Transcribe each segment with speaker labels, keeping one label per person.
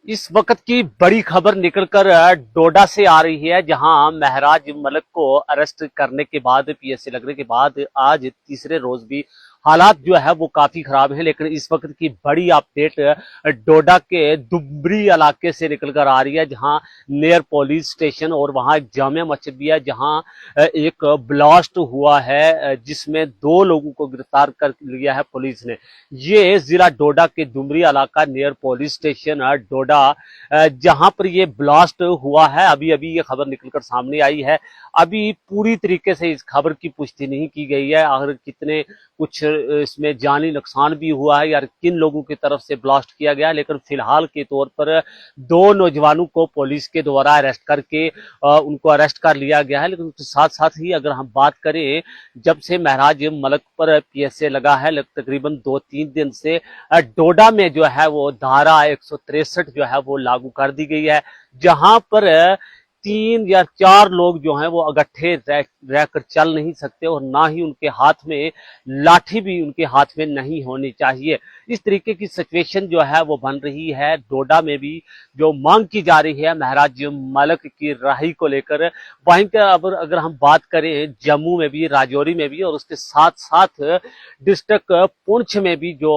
Speaker 1: इस वक्त की बड़ी खबर निकलकर डोडा से आ रही है, जहां महराज मलक को अरेस्ट करने के बाद, पीएसए लगने के बाद आज तीसरे रोज भी हालात जो है वो काफी खराब है। लेकिन इस वक्त की बड़ी अपडेट डोडा के दुबरी इलाके से निकलकर आ रही है, जहां नियर पुलिस स्टेशन और वहां एक जामिया मस्जिद भी है, जहां एक ब्लास्ट हुआ है जिसमें 2 लोगों को गिरफ्तार कर लिया है पुलिस ने। ये जिला डोडा के दुमरी इलाका नियर पुलिस स्टेशन डोडा, जहां पर ये ब्लास्ट हुआ है। अभी अभी ये खबर निकलकर सामने आई है। अभी पूरी तरीके से इस खबर की पुष्टि नहीं की गई है, आखिर कितने कुछ इसमें जानी नुकसान भी हुआ है या किन लोगों की तरफ से ब्लास्ट किया गया। लेकिन फिलहाल के तौर पर 2 नौजवानों को पुलिस के द्वारा अरेस्ट करके उनको अरेस्ट कर लिया गया है। लेकिन उसके साथ साथ ही अगर हम बात करें, जब से महराज मलक पर पीएसए लगा है तकरीबन 2-3 दिन से डोडा में जो है वो धारा 163 जो है वो लागू कर दी गई है, जहां पर 3 या 4 लोग जो हैं वो इकट्ठे रहकर चल नहीं सकते और ना ही उनके हाथ में लाठी भी उनके हाथ में नहीं होनी चाहिए। इस तरीके की सिचुएशन जो है वो बन रही है डोडा में भी। जो मांग की जा रही है महराज मलक की रिहाई को लेकर, वहीं पर अगर हम बात करें जम्मू में भी, राजौरी में भी और उसके साथ साथ डिस्ट्रिक्ट पुंछ में भी, जो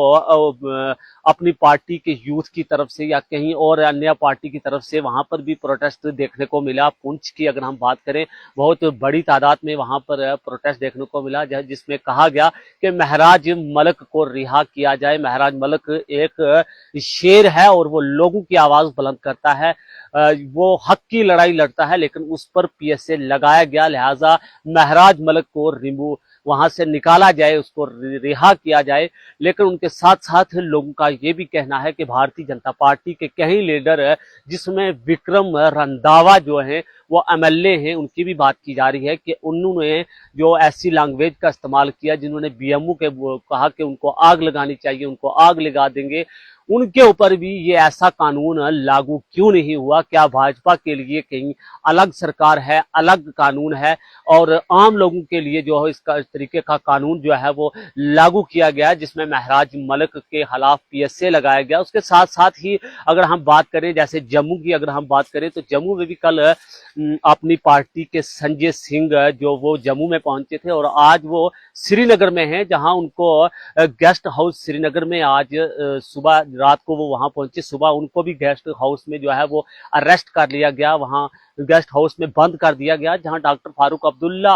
Speaker 1: अपनी पार्टी के यूथ की तरफ से या कहीं और अन्य पार्टी की तरफ से वहां पर भी प्रोटेस्ट देखने को मिला। पुंछ की अगर हम बात करें, बहुत बड़ी तादाद में वहां पर प्रोटेस्ट देखने को मिला, जिसमें कहा गया कि महराज मलक को रिहा किया जाए। महराज मलक एक शेर है और वो लोगों की आवाज बुलंद करता है, वो हक की लड़ाई लड़ता है, लेकिन उस पर पीएसए लगाया गया। लिहाजा महराज मलक को रिमूव वहां से निकाला जाए, उसको रिहा किया जाए। लेकिन उनके साथ साथ लोगों का ये भी कहना है कि भारतीय जनता पार्टी के कई लीडर, जिसमें विक्रम रंधावा जो है वो एमएलए हैं, उनकी भी बात की जा रही है कि उन्होंने जो ऐसी लैंग्वेज का इस्तेमाल किया, जिन्होंने बीएमओ के कहा कि उनको आग लगानी चाहिए, उनको आग लगा देंगे, उनके ऊपर भी ये ऐसा कानून लागू क्यों नहीं हुआ? क्या भाजपा के लिए कहीं अलग सरकार है, अलग कानून है और आम लोगों के लिए जो है इसका इस तरीके का कानून जो है वो लागू किया गया, जिसमें महराज मलक के खिलाफ पीएसए लगाया गया। उसके साथ साथ ही अगर हम बात करें, जैसे जम्मू की अगर हम बात करें, तो जम्मू में भी कल अपनी पार्टी के संजय सिंह जो वो जम्मू में पहुंचे थे और आज वो श्रीनगर में हैं, जहां उनको गेस्ट हाउस श्रीनगर में आज सुबह रात को वो वहां पहुंचे। सुबह उनको भी गेस्ट हाउस में जो है वो अरेस्ट कर लिया गया, वहां गेस्ट हाउस में बंद कर दिया गया, जहां डॉक्टर फारूक अब्दुल्ला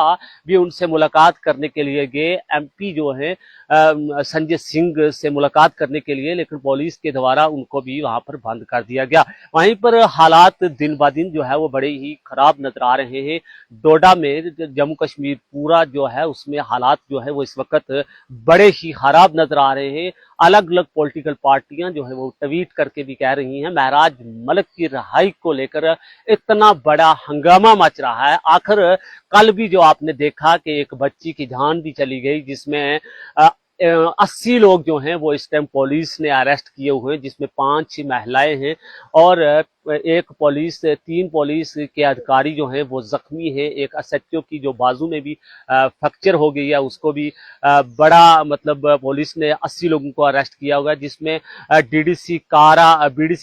Speaker 1: भी उनसे मुलाकात करने के लिए गए, एमपी जो है संजय सिंह से मुलाकात करने के लिए, लेकिन पुलिस के द्वारा उनको भी वहां पर बंद कर दिया गया। वहीं पर हालात दिन ब दिन जो है वो बड़े ही खराब नजर आ रहे हैं। डोडा में जम्मू कश्मीर पूरा जो है उसमें हालात जो है वो इस वक्त बड़े ही खराब नजर आ रहे हैं। अलग अलग पॉलिटिकल पार्टियां जो है वो ट्वीट करके भी कह रही हैं महराज मलक की रिहाई को लेकर इतना बड़ा हंगामा मच रहा है। आखिर कल भी जो आपने देखा कि एक बच्ची की जान भी चली गई, जिसमें 80 लोग जो हैं वो इस टाइम पुलिस ने अरेस्ट किए हुए हैं, जिसमें 5 महिलाएं हैं और 3 पुलिस के अधिकारी जो हैं वो जख्मी हैं। एक एसएचओ की जो बाजू में भी फ्रैक्चर हो गई है, उसको भी बड़ा मतलब पुलिस ने 80 लोगों को अरेस्ट किया हुआ है, जिसमें बीडीसी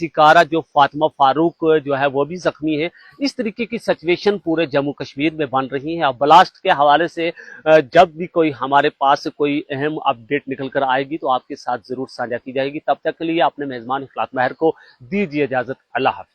Speaker 1: कारा जो फातिमा फारूक जो है वो भी जख्मी है। इस तरीके की सिचुएशन पूरे जम्मू कश्मीर में बन रही है। अब ब्लास्ट के हवाले से जब भी कोई हमारे पास कोई अहम अपडेट निकल कर आएगी तो आपके साथ जरूर साझा की जाएगी। तब तक के लिए अपने मेजबान इखलाक महर को दीजिए इजाजत। अल्लाह हाफिज।